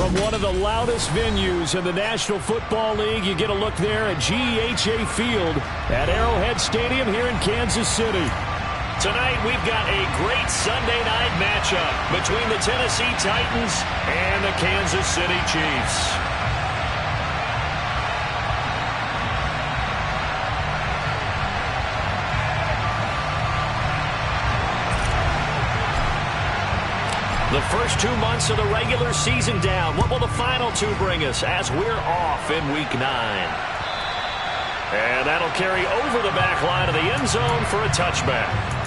From one of the loudest venues in the National Football League, you get a look there at GEHA Field at Arrowhead Stadium here in Kansas City. Tonight, we've got a great Sunday night matchup between the Tennessee Titans and the Kansas City Chiefs. The first 2 months of the regular season down. What will the final two bring us as we're off in Week 9? And that'll carry over the back line of the end zone for a touchback.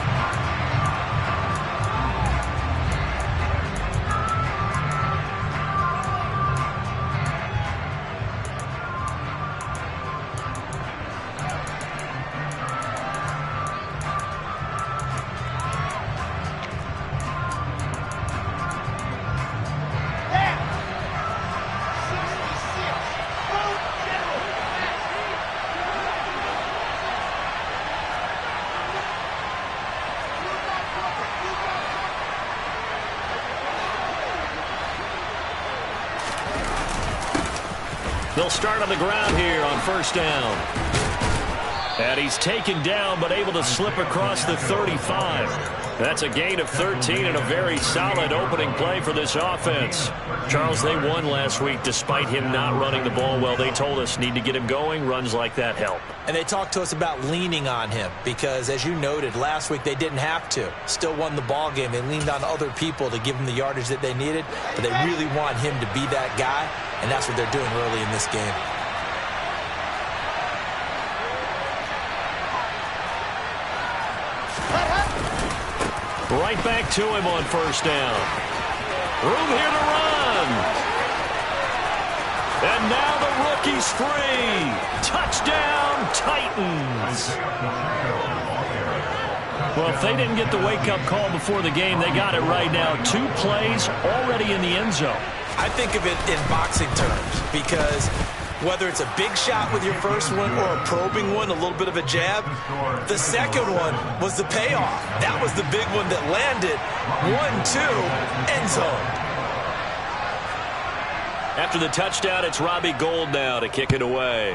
They'll start on the ground here on first down. And he's taken down but able to slip across the 35. That's a gain of 13 and a very solid opening play for this offense. Charles, they won last week despite him not running the ball well. They told us need to get him going. Runs like that help. And they talked to us about leaning on him because, as you noted, last week they didn't have to. Still won the ball game. They leaned on other people to give them the yardage that they needed, but they really want him to be that guy, and that's what they're doing early in this game. Right back to him on first down. Room here to run. And now the rookie's free. Touchdown, Titans. Well, if they didn't get the wake-up call before the game, they got it right now. 2 plays already in the end zone. I think of it in boxing terms because whether it's a big shot with your first one or a probing one, a little bit of a jab, the second one was the payoff. That was the big one that landed. 1-2, end zone. After the touchdown, it's Robbie Gould now to kick it away.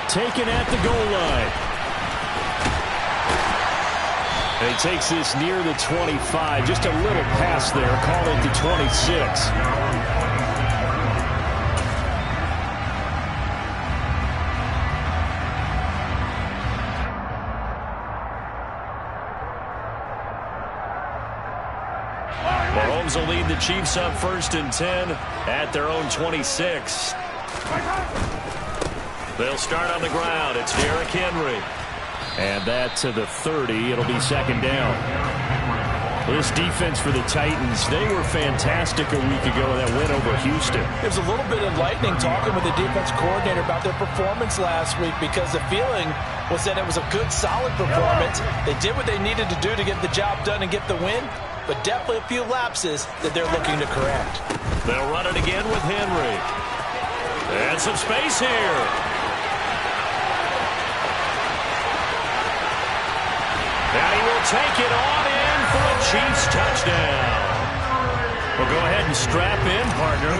Taken at the goal line. And he takes this near the 25. Just a little pass there. Call it the 26. Mahomes will lead the Chiefs up 1st and 10 at their own 26. They'll start on the ground. It's Derrick Henry. And that to the 30. It'll be second down. This defense for the Titans, they were fantastic a week ago in that win over Houston. There's a little bit enlightening talking with the defense coordinator about their performance last week because the feeling was that it was a good, solid performance. They did what they needed to do to get the job done and get the win, but definitely a few lapses that they're looking to correct. They'll run it again with Henry. And some space here. And he will take it on in for a Chiefs touchdown. Well, go ahead and strap in, partner.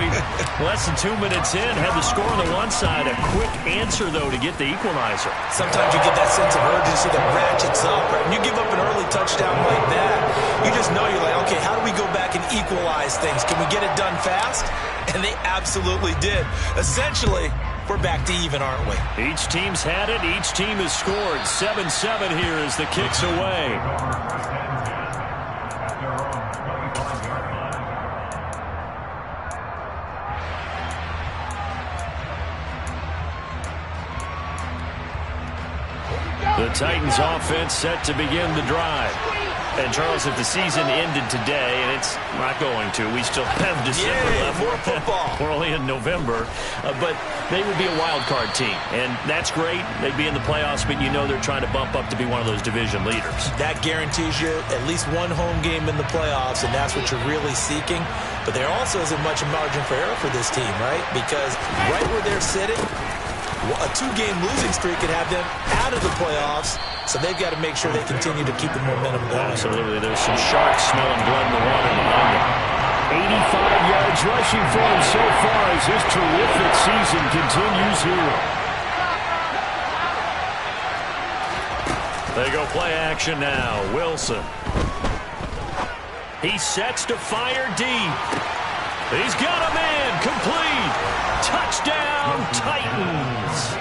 Less than 2 minutes in, had the score on the one side. A quick answer, though, to get the equalizer. Sometimes you get that sense of urgency that ratchets up. Right? When you give up an early touchdown like that, you just know you're like, okay, how do we go back and equalize things? Can we get it done fast? And they absolutely did. Essentially, we're back to even, aren't we? Each team's had it. Each team has scored. 7-7 here as the kick's away. The Titans offense set to begin the drive. And, Charles, if the season ended today, and it's not going to, we still have December left. More football. We're only in November. But they would be a wild card team. And that's great. They'd be in the playoffs, but you know they're trying to bump up to be one of those division leaders. That guarantees you at least one home game in the playoffs, and that's what you're really seeking. But there also isn't much margin for error for this team, right? Because right where they're sitting, A 2-game losing streak could have them out of the playoffs, so they've got to make sure they continue to keep the momentum going. Absolutely. There's some sharks smelling blood in the water behind them. 85 yards rushing for him so far as his terrific season continues here. They go play action now. Wilson. He sets to fire deep. He's got a man. Complete. Touchdown, Titans.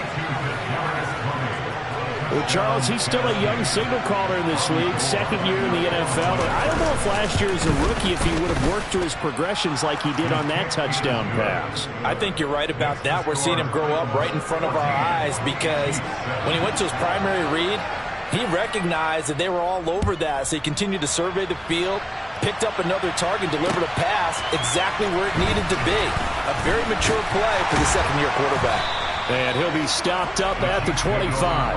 Well, Charles, he's still a young signal caller in this league, second year in the NFL. But I don't know if last year as a rookie, if he would have worked through his progressions like he did on that touchdown pass. I think you're right about that. We're seeing him grow up right in front of our eyes because when he went to his primary read, he recognized that they were all over that, so he continued to survey the field, picked up another target, delivered a pass exactly where it needed to be. A very mature play for the second-year quarterback. And he'll be stopped up at the 25.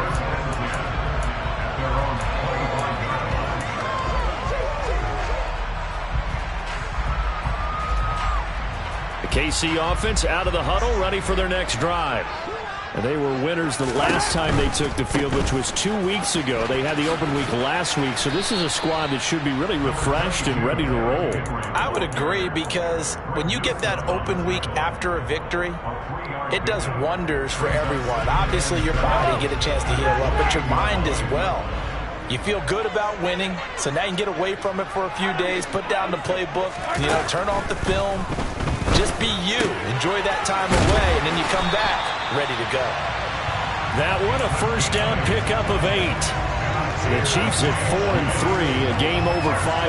The KC offense out of the huddle, ready for their next drive. And they were winners the last time they took the field, which was 2 weeks ago. They had the open week last week, so this is a squad that should be really refreshed and ready to roll. I would agree because when you get that open week after a victory, it does wonders for everyone. Obviously, your body get a chance to heal up, but your mind as well. You feel good about winning, so now you can get away from it for a few days, put down the playbook, turn off the film. Just be you. Enjoy that time away, and then you come back ready to go. That one, a first down pickup of 8. The Chiefs at 4-3, a game over 500.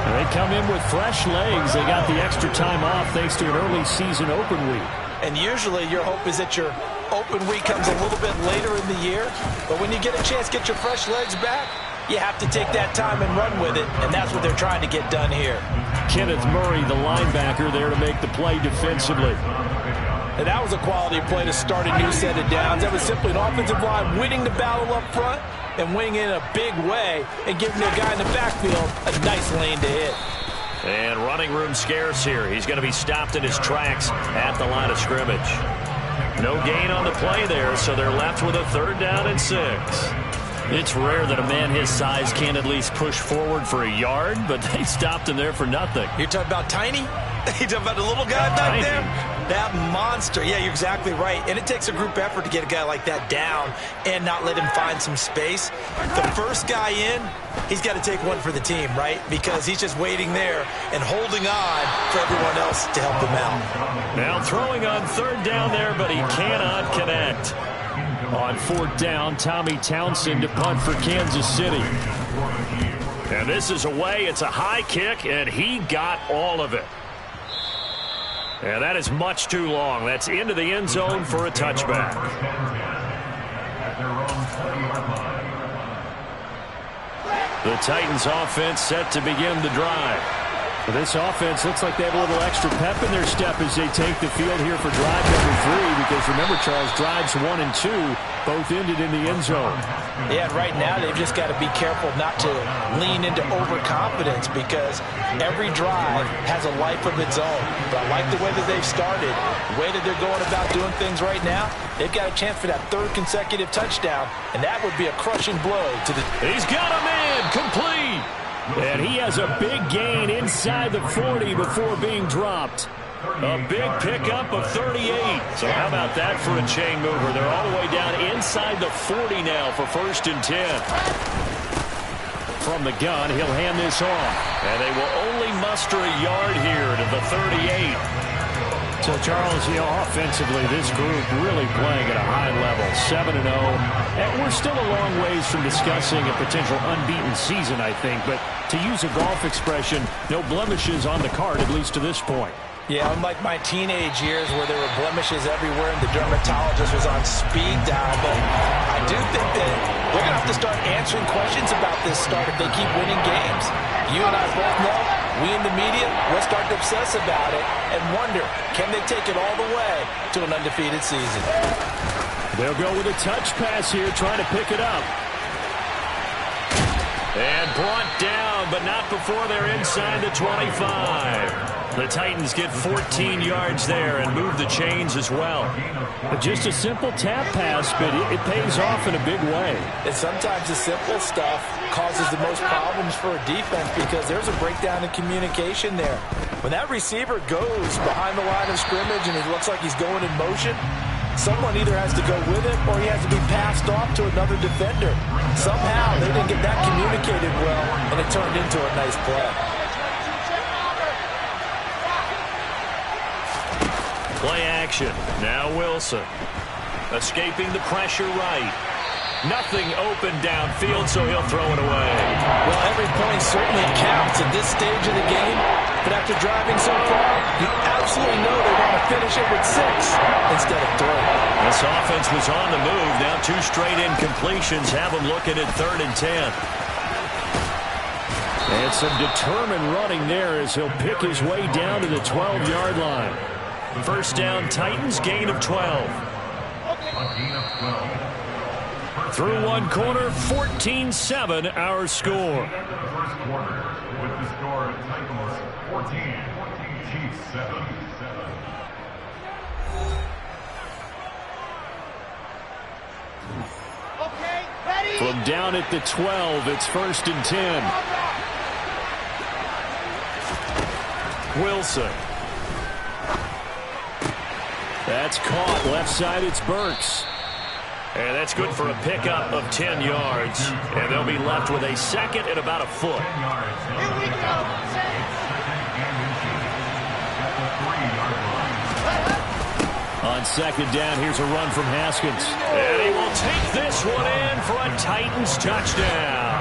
And they come in with fresh legs. They got the extra time off thanks to an early season open week. And usually your hope is that your open week comes a little bit later in the year. But when you get a chance to get your fresh legs back, you have to take that time and run with it. And that's what they're trying to get done here. Kenneth Murray, the linebacker, there to make the play defensively. And that was a quality play to start a new set of downs. That was simply an offensive line winning the battle up front and winning in a big way and giving the guy in the backfield a nice lane to hit. And running room scarce here. He's going to be stopped in his tracks at the line of scrimmage. No gain on the play there, so they're left with a 3rd down and 6. It's rare that a man his size can't at least push forward for a yard, but they stopped him there for nothing. You're talking about Tiny? You're talking about the little guy back there? That monster. Yeah, you're exactly right. And it takes a group effort to get a guy like that down and not let him find some space. The first guy in, he's got to take one for the team, right? Because he's just waiting there and holding on for everyone else to help him out. Now throwing on 3rd down there, but he cannot connect. On 4th down, Tommy Townsend to punt for Kansas City. And this is away. It's a high kick, and he got all of it. And that is much too long. That's into the end zone for a touchback. The Titans offense set to begin the drive. This offense looks like they have a little extra pep in their step as they take the field here for drive number 3, because remember, Charles, drives 1 and 2 both ended in the end zone. Yeah, right now they've just got to be careful not to lean into overconfidence because every drive has a life of its own. But I like the way that they've started, the way that they're going about doing things right now. They've got a chance for that 3rd consecutive touchdown, and that would be a crushing blow to the... He's got a man, complete! And he has a big gain inside the 40 before being dropped. A big pickup of 38. So how about that for a chain mover? They're all the way down inside the 40 now for 1st and 10. From the gun, he'll hand this off. And they will only muster a yard here to the 38. So, Charles, offensively, this group really playing at a high level, 7-0. And we're still a long ways from discussing a potential unbeaten season, I think. But to use a golf expression, no blemishes on the card, at least to this point. Yeah, unlike my teenage years where there were blemishes everywhere and the dermatologist was on speed dial. But I do think that they're going to have to start answering questions about this start if they keep winning games. You and I both know, we in the media, we'll start to obsess about it and wonder, can they take it all the way to an undefeated season? They'll go with a touch pass here, trying to pick it up. And brought down, but not before they're inside the 25. The Titans get 14 yards there and move the chains as well. Just a simple tap pass, but it pays off in a big way. And sometimes the simple stuff causes the most problems for a defense because there's a breakdown in communication there. When that receiver goes behind the line of scrimmage and it looks like he's going in motion, someone either has to go with it or he has to be passed off to another defender. Somehow they didn't get that communicated well, and it turned into a nice play. Play action. Now Wilson. Escaping the pressure right. Nothing open downfield, so he'll throw it away. Well, every point certainly counts at this stage of the game. But after driving so far, you absolutely know they want to finish it with 6 instead of 3. This offense was on the move. Now 2 straight incompletions have them looking at 3rd and 10. And some determined running there as he'll pick his way down to the 12-yard line. First down, Titans, gain of 12. Through one quarter, 14-7, our score. First quarter with the score Titans 14, Chiefs 7. Okay, ready? From down at the 12, it's 1st and 10. Wilson. That's caught. Left side, it's Burks. And that's good for a pickup of 10 yards. And they'll be left with a second and about a foot. Here we go. On second down, here's a run from Haskins. And he will take this one in for a Titans touchdown.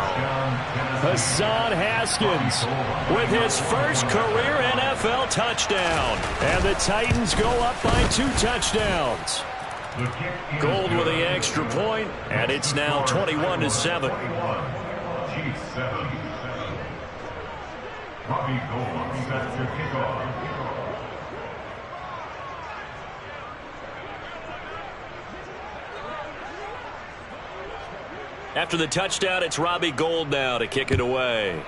Hassan Haskins With his first career NFL touchdown. and the Titans go up by 2 touchdowns. Gold with the extra point, and it's now 21-7. Chiefs 7. Robbie Gold set to kick off. After the touchdown, it's Robbie Gould now to kick it away.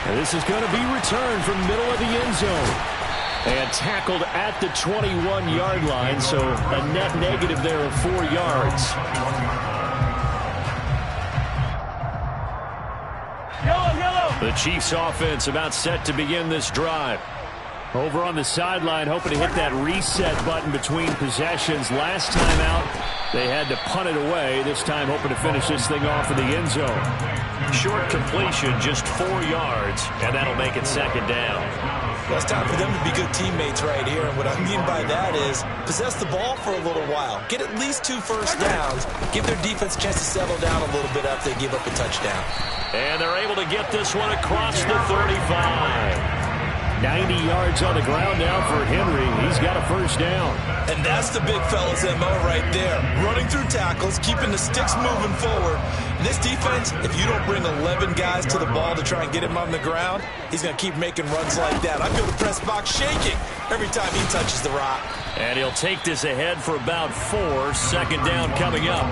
And this is going to be returned from middle of the end zone. And tackled at the 21-yard line, so a net negative there of 4 yards. The Chiefs offense about set to begin this drive. Over on the sideline, hoping to hit that reset button between possessions. Last time out, they had to punt it away. This time, hoping to finish this thing off in the end zone. Short completion, just 4 yards, and that'll make it second down. Well, it's time for them to be good teammates right here. And what I mean by that is possess the ball for a little while. Get at least 2 first downs. Give their defense a chance to settle down a little bit after they give up a touchdown. And they're able to get this one across the 35. 90 yards on the ground now for Henry. He's got a first down. And that's the big fella's MO right there. Running through tackles, keeping the sticks moving forward. And this defense, if you don't bring 11 guys to the ball to try and get him on the ground, he's going to keep making runs like that. I feel the press box shaking every time he touches the rock. And he'll take this ahead for about 4. Second down coming up.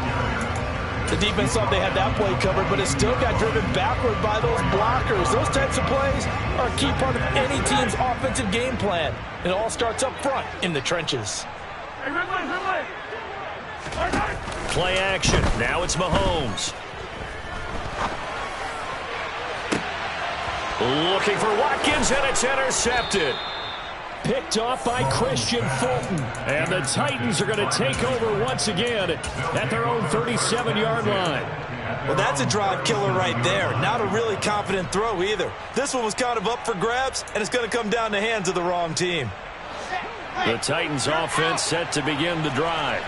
The defense thought they had that play covered, but it still got driven backward by those blockers. Those types of plays are a key part of any team's offensive game plan. It all starts up front in the trenches. Play action. Now it's Mahomes. Looking for Watkins, and it's intercepted. Picked off by Christian Fulton. And the Titans are going to take over once again at their own 37-yard line. Well, that's a drive killer right there. Not a really confident throw either. This one was kind of up for grabs, and it's going to come down the hands of the wrong team. The Titans offense set to begin the drive.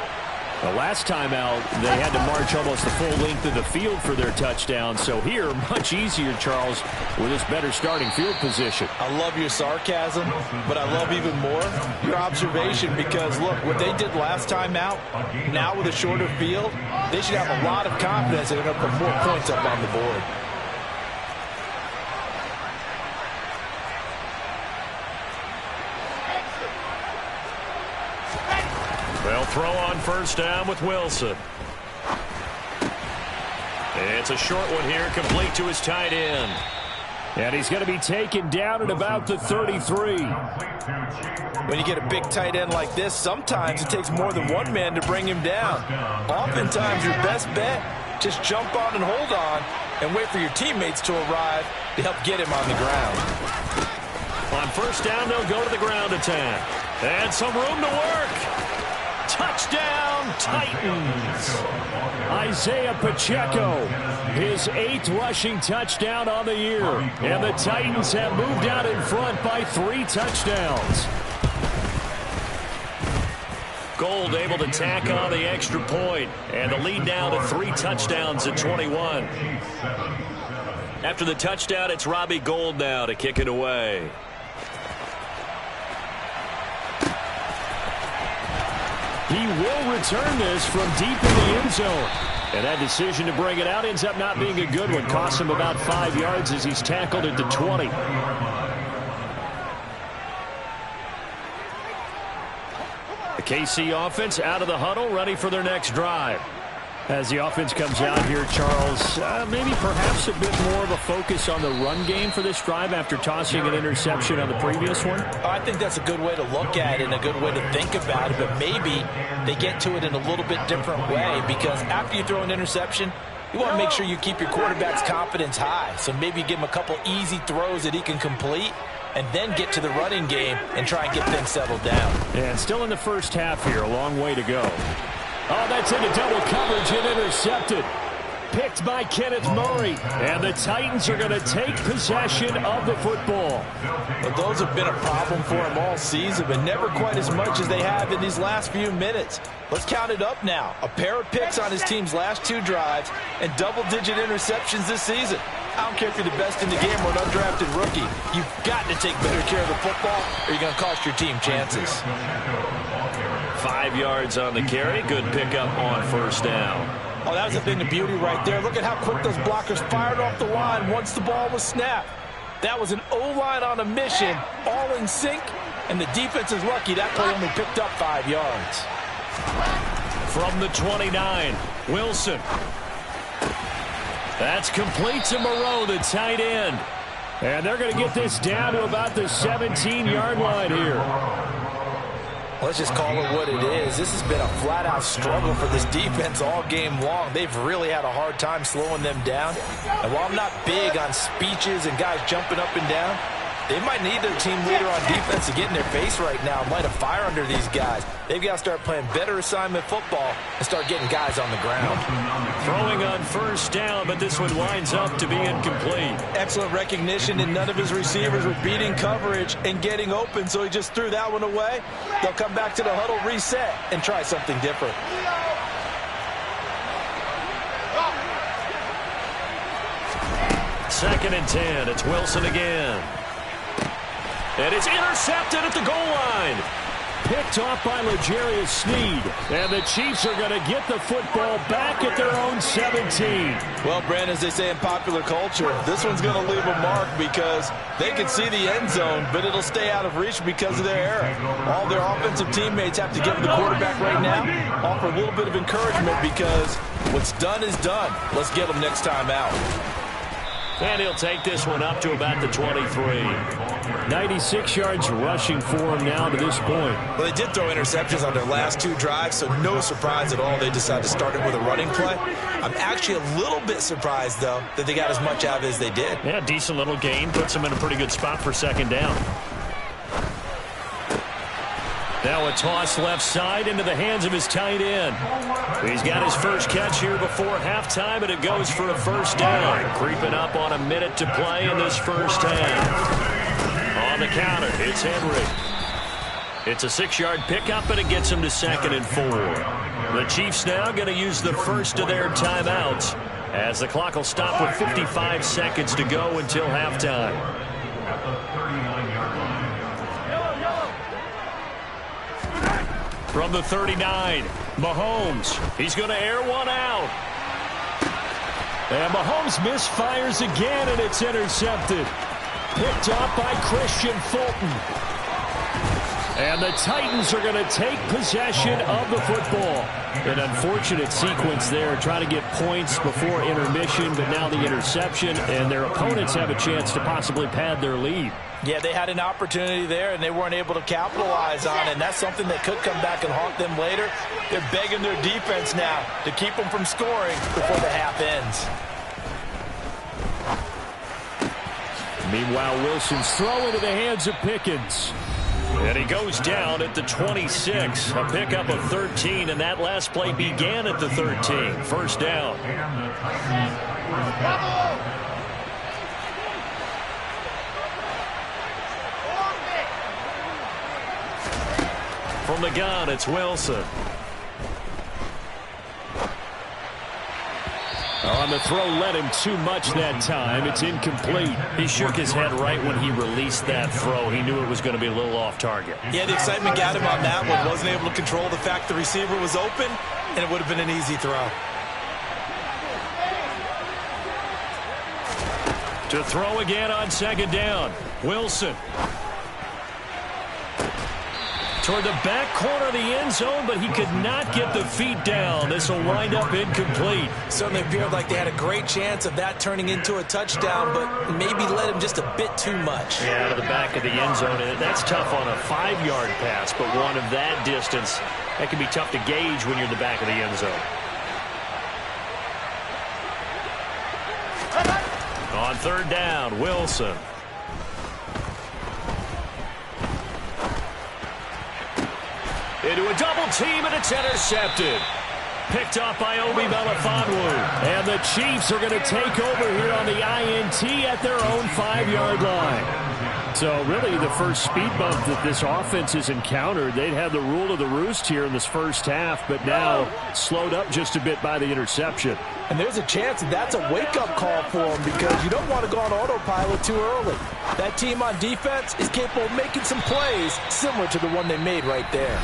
The last time out, they had to march almost the full length of the field for their touchdown. So here, much easier, Charles, with this better starting field position. I love your sarcasm, but I love even more your observation because, look, what they did last time out, now with a shorter field, they should have a lot of confidence they're going to put more points up on the board. They'll throw on first down with Wilson. It's a short one here, complete to his tight end. And he's going to be taken down at about the 33. When you get a big tight end like this, sometimes it takes more than one man to bring him down. Oftentimes, your best bet, just jump on and hold on and wait for your teammates to arrive to help get him on the ground. On first down, they'll go to the ground attack. And some room to work. Touchdown, Titans. Isaiah Pacheco, his 8th rushing touchdown on the year. And the Titans have moved out in front by 3 touchdowns. Gold able to tack on the extra point. And the lead now to 3 touchdowns at 21. After the touchdown, it's Robbie Gould now to kick it away. He will return this from deep in the end zone. And that decision to bring it out ends up not being a good one. Costs him about 5 yards as he's tackled at the 20. The KC offense out of the huddle, ready for their next drive. As the offense comes out here, Charles, maybe perhaps a bit more of a focus on the run game for this drive after tossing an interception on the previous one? I think that's a good way to look at it and a good way to think about it, but maybe they get to it in a little bit different way, because after you throw an interception, you want to make sure you keep your quarterback's confidence high. So maybe give him a couple easy throws that he can complete and then get to the running game and try and get things settled down. And still in the first half here, a long way to go. Oh, that's into double coverage and intercepted. Picked by Kenneth Murray. And the Titans are going to take possession of the football. But those have been a problem for him all season, but never quite as much as they have in these last few minutes. Let's count it up now. A pair of picks on his team's last 2 drives and double-digit interceptions this season. I don't care if you're the best in the game or an undrafted rookie. You've got to take better care of the football or you're going to cost your team chances. 5 yards on the carry. Good pickup on first down. Oh, that was a thing of beauty right there. Look at how quick those blockers fired off the line once the ball was snapped. That was an O-line on a mission, all in sync, and the defense is lucky that play only picked up 5 yards. From the 29, Wilson. That's complete to Moreau, the tight end. And they're going to get this down to about the 17-yard line here. Let's just call it what it is. This has been a flat-out struggle for this defense all game long. They've really had a hard time slowing them down. And while I'm not big on speeches and guys jumping up and down, they might need their team leader on defense to get in their face right now and light a fire under these guys. They've got to start playing better assignment football and start getting guys on the ground. Throwing on first down, but this one winds up to be incomplete. Excellent recognition, and none of his receivers were beating coverage and getting open, so he just threw that one away. They'll come back to the huddle, reset, and try something different. Second and 10. It's Wilson again. And it's intercepted at the goal line. Picked off by L'Jarius Sneed. And the Chiefs are going to get the football back at their own 17. Well, Brandon, as they say in popular culture, this one's going to leave a mark because they can see the end zone, but it'll stay out of reach because of their error. All their offensive teammates have to give the quarterback right now, offer a little bit of encouragement because what's done is done. Let's get them next time out. And he'll take this one up to about the 23. 96 yards rushing for him now to this point. Well, they did throw interceptions on their last 2 drives, so no surprise at all they decided to start it with a running play. I'm actually a little bit surprised, though, that they got as much out of it as they did. Yeah, decent little gain. Puts them in a pretty good spot for second down. Now a toss left side into the hands of his tight end. He's got his first catch here before halftime, and it goes for a first down. Creeping up on a minute to play in this first half. On the counter, it's Henry. It's a 6-yard pickup, and it gets him to 2nd and 4. The Chiefs now going to use the first of their timeouts as the clock will stop with 55 seconds to go until halftime. From the 39, Mahomes. He's going to air one out. And Mahomes misfires again, and it's intercepted. Picked off by Christian Fulton. And the Titans are going to take possession of the football. An unfortunate sequence there, trying to get points before intermission, but now the interception, and their opponents have a chance to possibly pad their lead. Yeah, they had an opportunity there, and they weren't able to capitalize on it, and that's something that could come back and haunt them later. They're begging their defense now to keep them from scoring before the half ends. Meanwhile, Wilson's throw into the hands of Pickens. And he goes down at the 26. A pickup of 13, and that last play began at the 13. First down. From the gun, it's Wilson. On the throw, led him too much that time. It's incomplete. He shook his head right when he released that throw. He knew it was going to be a little off target. Yeah, the excitement got him on that one. Wasn't able to control the fact the receiver was open, and it would have been an easy throw. To throw again on second down. Wilson. Toward the back corner of the end zone, but he could not get the feet down. This will wind up incomplete. Certainly appeared like they had a great chance of that turning into a touchdown, but maybe led him just a bit too much. Yeah, to the back of the end zone. And that's tough on a 5-yard pass, but one of that distance, that can be tough to gauge when you're in the back of the end zone. On third down, Wilson. Into a double team, and it's intercepted. Picked off by Obi Melifonwu. And the Chiefs are going to take over here on the INT at their own 5-yard line. So really the first speed bump that this offense has encountered. They'd have the rule of the roost here in this first half, but now slowed up just a bit by the interception. And there's a chance that's a wake-up call for them because you don't want to go on autopilot too early. That team on defense is capable of making some plays similar to the one they made right there.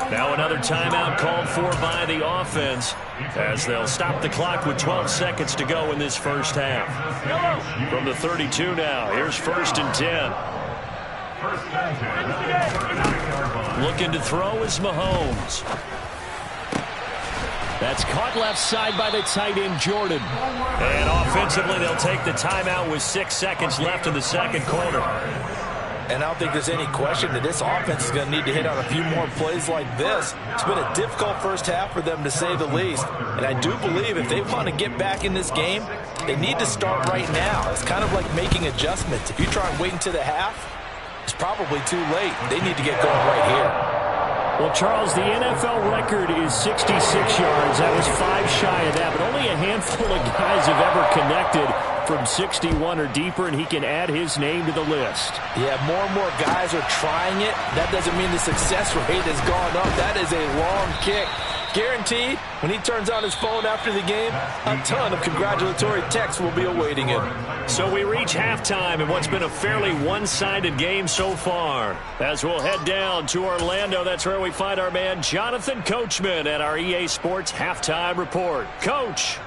Now another timeout called for by the offense as they'll stop the clock with 12 seconds to go in this first half. From the 32 now, here's first and 10. Looking to throw is Mahomes. That's caught left side by the tight end, Jordan. And offensively, they'll take the timeout with 6 seconds left in the second quarter. And I don't think there's any question that this offense is going to need to hit on a few more plays like this. It's been a difficult first half for them, to say the least. And I do believe if they want to get back in this game, they need to start right now. It's kind of like making adjustments. If you try and wait until the half, it's probably too late. They need to get going right here. Well, Charles, the NFL record is 66 yards. That was 5 shy of that, but only a handful of guys have ever connected from 61 or deeper, and he can add his name to the list. Yeah, more and more guys are trying it. That doesn't mean the success rate has gone up. That is a long kick. Guaranteed, when he turns on his phone after the game, a ton of congratulatory texts will be awaiting him. So we reach halftime in what's been a fairly one-sided game so far. As we'll head down to Orlando, that's where we find our man Jonathan Coachman at our EA Sports Halftime Report. Coach.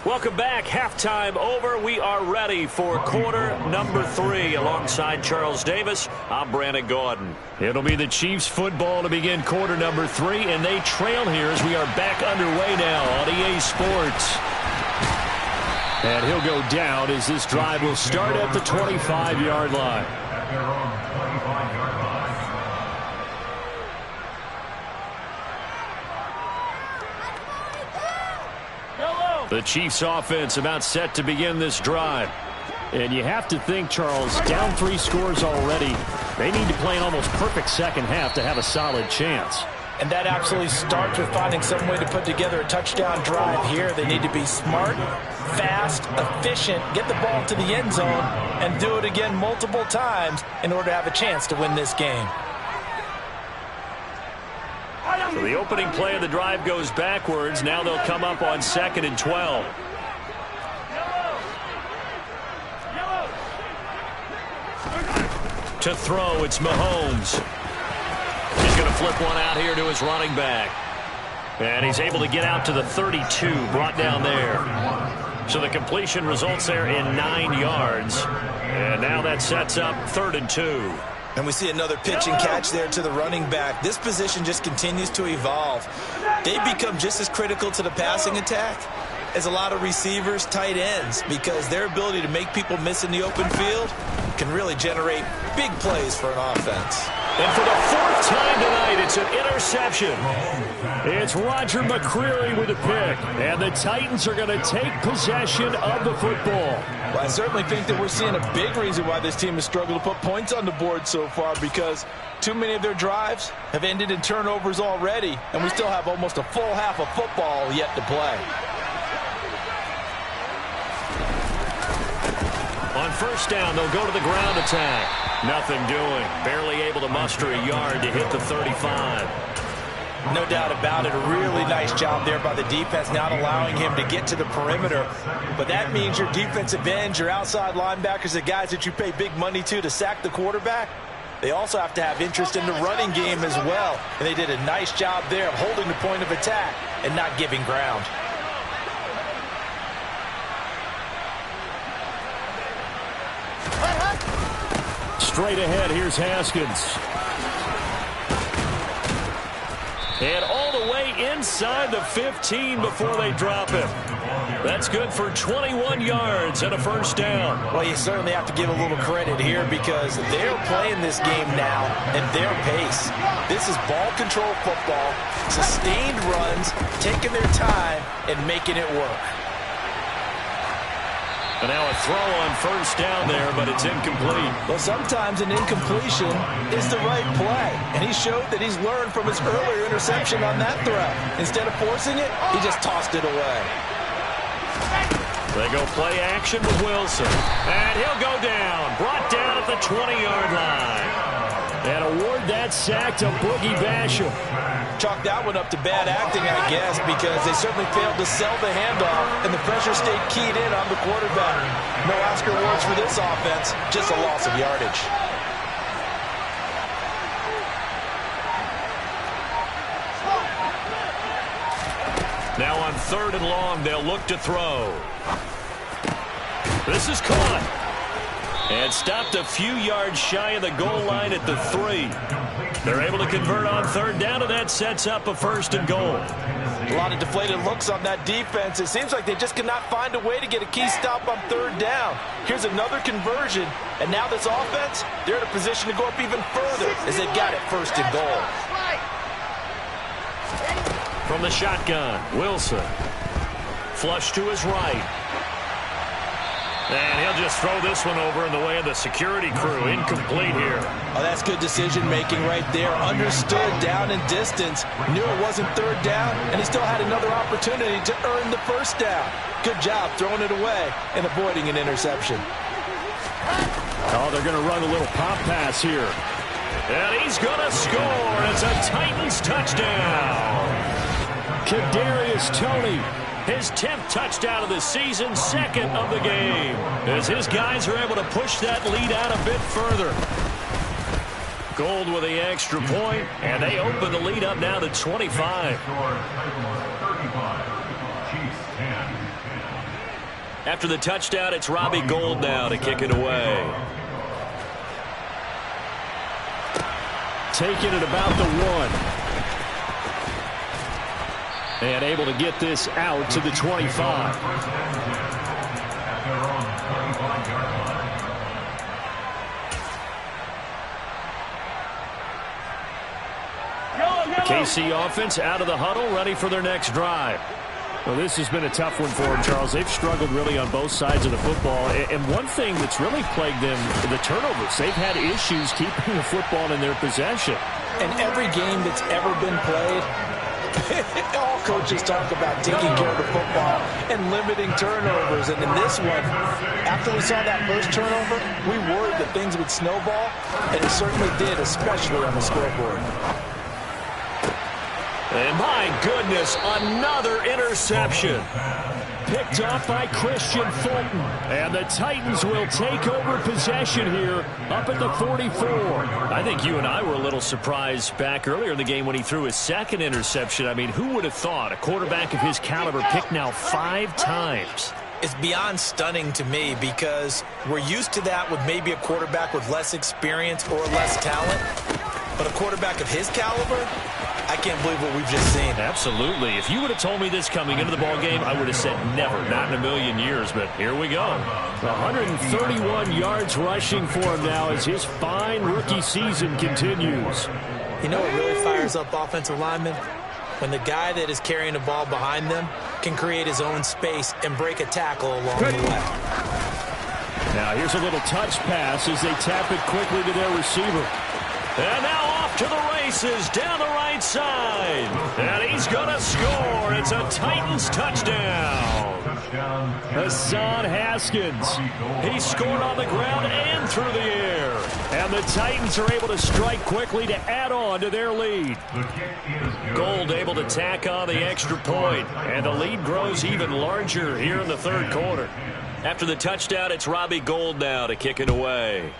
Welcome back. Halftime over. We are ready for quarter number 3. Alongside Charles Davis, I'm Brandon Gaudin. It'll be the Chiefs football to begin quarter number 3, and they trail here as we are back underway now on EA Sports. And he'll go down as this drive will start at the 25-yard line. At their own 25-yard line. The Chiefs offense about set to begin this drive. And you have to think, Charles, down 3 scores already. They need to play an almost perfect second half to have a solid chance. And that absolutely starts with finding some way to put together a touchdown drive here. They need to be smart, fast, efficient, get the ball to the end zone, and do it again multiple times in order to have a chance to win this game. So the opening play of the drive goes backwards. Now they'll come up on 2nd and 12. To throw, it's Mahomes. He's going to flip one out here to his running back. And he's able to get out to the 32, brought down there. So the completion results there in 9 yards. And now that sets up 3rd and 2. And we see another pitch and catch there to the running back. This position just continues to evolve. They become just as critical to the passing attack as a lot of receivers, tight ends, because their ability to make people miss in the open field can really generate big plays for an offense. And for the 4th time tonight, it's an interception. It's Roger McCreary with a pick, and the Titans are going to take possession of the football. Well, I certainly think that we're seeing a big reason why this team has struggled to put points on the board so far, because too many of their drives have ended in turnovers already, and we still have almost a full half of football yet to play. On 1st down, they'll go to the ground attack. Nothing doing. Barely able to muster a yard to hit the 35. No doubt about it. A really nice job there by the defense, not allowing him to get to the perimeter. But that means your defensive ends, your outside linebackers, the guys that you pay big money to sack the quarterback, they also have to have interest in the running game as well. And they did a nice job there of holding the point of attack and not giving ground. Straight ahead, here's Haskins. And all the way inside the 15 before they drop him. That's good for 21 yards and a 1st down. Well, you certainly have to give a little credit here because they're playing this game now at their pace. This is ball control football, sustained runs, taking their time and making it work. And now a throw on 1st down there, but it's incomplete. Well, sometimes an incompletion is the right play. And he showed that he's learned from his earlier interception on that throw. Instead of forcing it, he just tossed it away. They go play action with Wilson. And he'll go down. Brought down at the 20-yard line. And award that sack to Boogie Basham. Chalk that one up to bad acting, I guess, because they certainly failed to sell the handoff, and the pressure stayed keyed in on the quarterback. No Oscar awards for this offense, just a loss of yardage. Now on 3rd and long, they'll look to throw. This is caught. And stopped a few yards shy of the goal line at the 3. They're able to convert on 3rd down, and that sets up a 1st and goal. A lot of deflated looks on that defense. It seems like they just cannot find a way to get a key stop on 3rd down. Here's another conversion, and now this offense, they're in a position to go up even further as they've got it 1st and goal. From the shotgun, Wilson. Flush to his right. And he'll just throw this one over in the way of the security crew. Incomplete here. Oh, that's good decision-making right there. Understood down and distance. Knew it wasn't 3rd down, and he still had another opportunity to earn the 1st down. Good job throwing it away and avoiding an interception. Oh, they're going to run a little pop pass here. And he's going to score. It's a Titans touchdown. Kadarius Toney. His 10th touchdown of the season, 2nd of the game. As his guys are able to push that lead out a bit further. Gold with the extra point, and they open the lead up now to 25. After the touchdown, it's Robbie Gould now to kick it away. Taking it about the 1. And able to get this out to the 25. KC offense out of the huddle, ready for their next drive. Well, this has been a tough one for them, Charles. They've struggled really on both sides of the football. And one thing that's really plagued them, the turnovers. They've had issues keeping the football in their possession. In every game that's ever been played, all coaches talk about taking care of the football and limiting turnovers. And in this one, after we saw that first turnover, we worried that things would snowball, and it certainly did, especially on the scoreboard. And my goodness, another interception. Picked off by Christian Fulton. And the Titans will take over possession here up at the 44. I think you and I were a little surprised back earlier in the game when he threw his 2nd interception. I mean, who would have thought a quarterback of his caliber picked now 5 times? It's beyond stunning to me because we're used to that with maybe a quarterback with less experience or less talent. But a quarterback of his caliber, I can't believe what we've just seen. Absolutely. If you would have told me this coming into the ballgame, I would have said never, not in a million years. But here we go. 131 yards rushing for him now as his fine rookie season continues. You know what really fires up offensive linemen? When the guy that is carrying the ball behind them can create his own space and break a tackle along the way. Now here's a little touch pass as they tap it quickly to their receiver. And now off to the races down the right side. And he's going to score. It's a Titans touchdown. Hassan Haskins. He scored on the ground and through the air. And the Titans are able to strike quickly to add on to their lead. Gould able to tack on the extra point. And the lead grows even larger here in the third quarter. After the touchdown, it's Robbie Gould now to kick it away.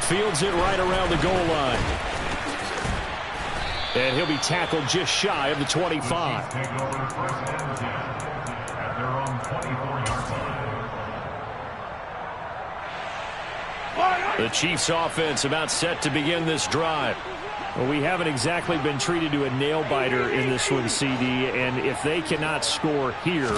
Fields it right around the goal line. And he'll be tackled just shy of the 25. The Chiefs offense about set to begin this drive. Well, we haven't exactly been treated to a nail-biter in this one, CD, and if they cannot score here,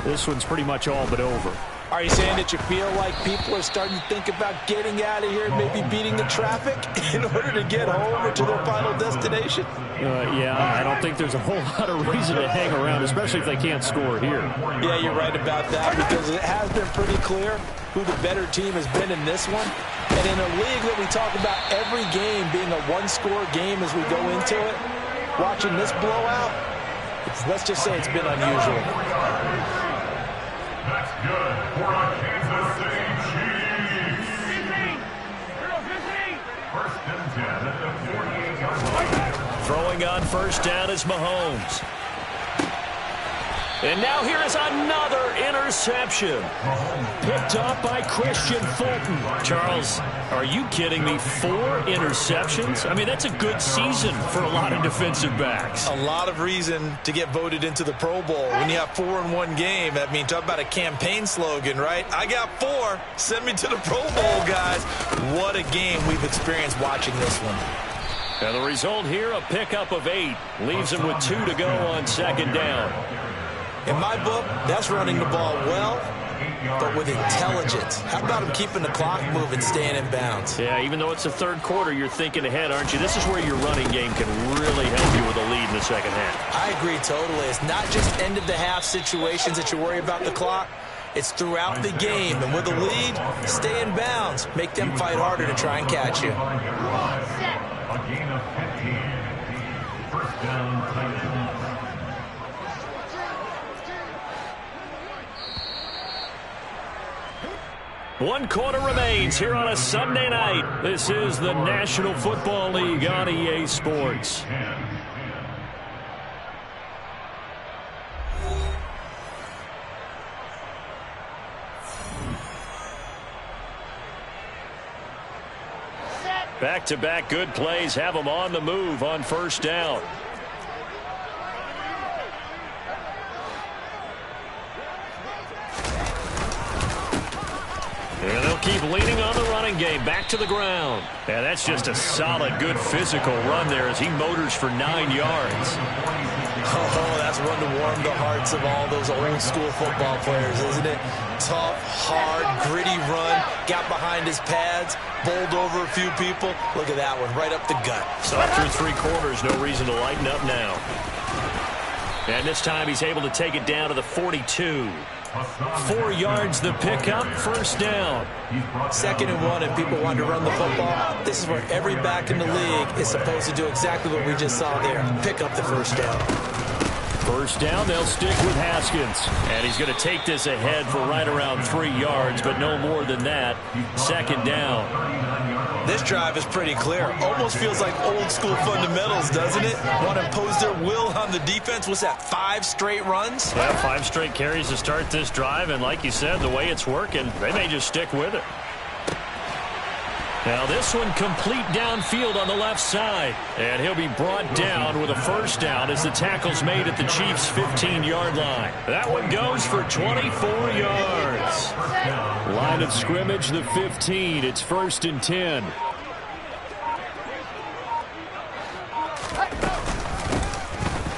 this one's pretty much all but over. Are you saying that you feel like people are starting to think about getting out of here and maybe beating the traffic in order to get home or to their final destination? Yeah, I don't think there's a whole lot of reason to hang around, especially if they can't score here. Yeah, you're right about that because it has been pretty clear who the better team has been in this one. And in a league that we talk about every game being a one-score game as we go into it, watching this blowout, let's just say it's been unusual. That's good for the Kansas City Chiefs. First and 10 at the 48-yard line. Throwing on first down is Mahomes. And now here is another interception. Picked off by Christian Fulton. Charles, are you kidding me? 4 interceptions? I mean, that's a good season for a lot of defensive backs. A lot of reason to get voted into the Pro Bowl. When you have 4 in one game, I mean, talk about a campaign slogan, right? I got 4. Send me to the Pro Bowl, guys. What a game we've experienced watching this one. And the result here, a pickup of 8. Leaves him with 2 to go on second down. In my book, that's running the ball well, but with intelligence. How about him keeping the clock moving, staying in bounds? Yeah, even though it's the third quarter, you're thinking ahead, aren't you? This is where your running game can really help you with a lead in the second half. I agree totally. It's not just end-of-the-half situations that you worry about the clock. It's throughout the game. And with a lead, stay in bounds. Make them fight harder to try and catch you. A gain of 15. First down, Titans. One quarter remains here on a Sunday night. This is the National Football League on EA Sports. Back-to-back good plays have them on the move on first down. And they'll keep leaning on the running game. Back to the ground. And that's just a solid, good physical run there as he motors for 9 yards. Oh, that's one to warm the hearts of all those old-school football players, isn't it? Tough, hard, gritty run. Got behind his pads, bowled over a few people. Look at that one, right up the gut. So after 3 quarters, no reason to lighten up now. And this time he's able to take it down to the 42. 4 yards the pickup, first down. 2nd and 1, and people want to run the football. This is where every back in the league is supposed to do exactly what we just saw there. Pick up the first down. First down, they'll stick with Haskins. And he's going to take this ahead for right around 3 yards, but no more than that. 2nd down. This drive is pretty clear. Almost feels like old school fundamentals, doesn't it? Want to impose their will on the defense. What's that, 5 straight runs? Yeah, 5 straight carries to start this drive, and like you said, the way it's working, they may just stick with it. Now this one complete downfield on the left side. And he'll be brought down with a first down as the tackle's made at the Chiefs' 15-yard line. That one goes for 24 yards. Line of scrimmage, the 15. It's 1st and 10.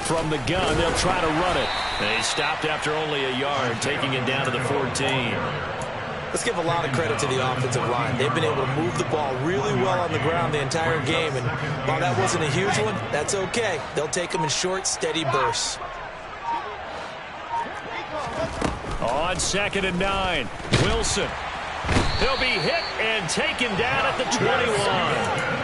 From the gun, they'll try to run it. They stopped after only a yard, taking it down to the 14. Let's give a lot of credit to the offensive line. They've been able to move the ball really well on the ground the entire game. And while that wasn't a huge one, that's okay. They'll take them in short, steady bursts. On 2nd and 9, Wilson. He'll be hit and taken down at the 21.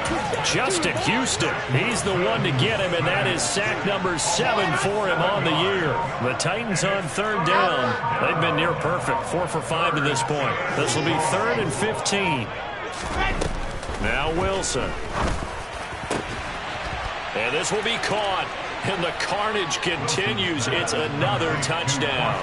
Justin Houston, he's the one to get him, and that is sack number 7 for him on the year. The Titans on 3rd down. They've been near perfect, 4 for 5 to this point. This will be 3rd and 15. Now Wilson. And this will be caught. And the carnage continues. It's another touchdown.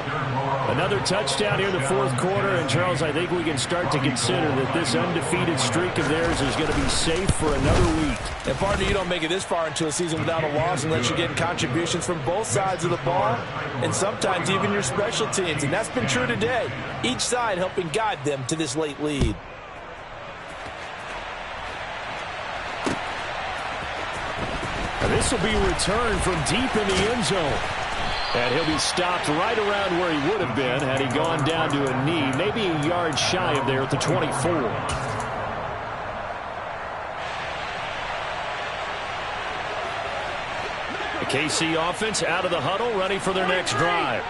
Another touchdown here in the 4th quarter. And, Charles, I think we can start to consider that this undefeated streak of theirs is going to be safe for another week. And, partner, you don't make it this far into a season without a loss unless you're getting contributions from both sides of the ball and sometimes even your special teams. And that's been true today. Each side helping guide them to this late lead. This will be returned from deep in the end zone. And he'll be stopped right around where he would have been had he gone down to a knee, maybe a yard shy of there at the 24. The KC offense out of the huddle, ready for their next drive.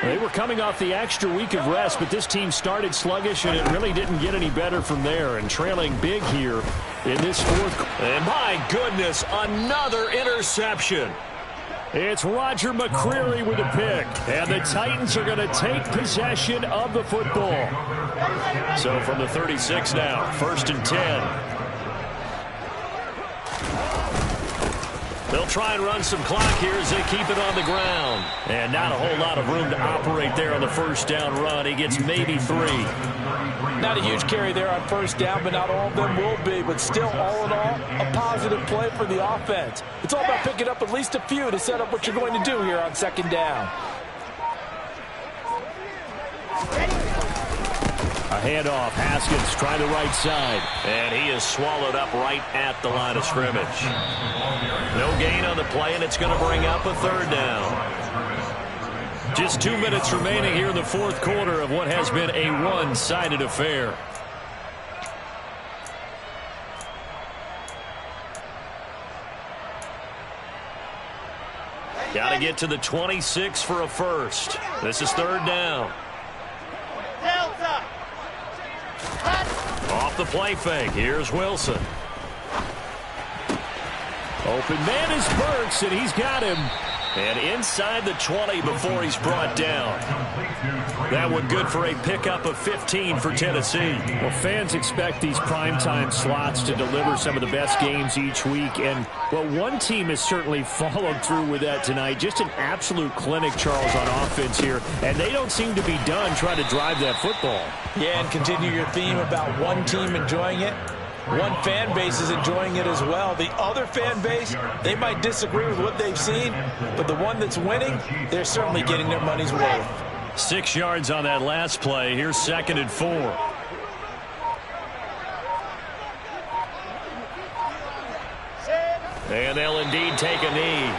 They were coming off the extra week of rest, but this team started sluggish, and it really didn't get any better from there. And trailing big here in this 4th. And my goodness, another interception. It's Roger McCreary with a pick. And the Titans are going to take possession of the football. So from the 36 now, 1st and 10. They'll try and run some clock here as they keep it on the ground. And not a whole lot of room to operate there on the first down run. He gets maybe 3. Not a huge carry there on first down, but not all of them will be. But still, all in all, a positive play for the offense. It's all about picking up at least a few to set up what you're going to do here on 2nd down. A handoff. Haskins trying the right side. And he is swallowed up right at the line of scrimmage. No gain on the play, and it's going to bring up a 3rd down. Just 2 minutes remaining here in the 4th quarter of what has been a one-sided affair. Got to get to the 26 for a first. This is 3rd down. Delta. Off the play fake. Here's Wilson. Open man is Burks, and he's got him. And inside the 20 before he's brought down. That one good for a pickup of 15 for Tennessee. Well, fans expect these primetime slots to deliver some of the best games each week. And, well, one team has certainly followed through with that tonight. Just an absolute clinic, Charles, on offense here. And they don't seem to be done trying to drive that football. Yeah, and continue your theme about one team enjoying it. One fan base is enjoying it as well. The other fan base, they might disagree with what they've seen, but the one that's winning, they're certainly getting their money's worth. 6 yards on that last play. Here's 2nd and 4. And they'll indeed take a knee.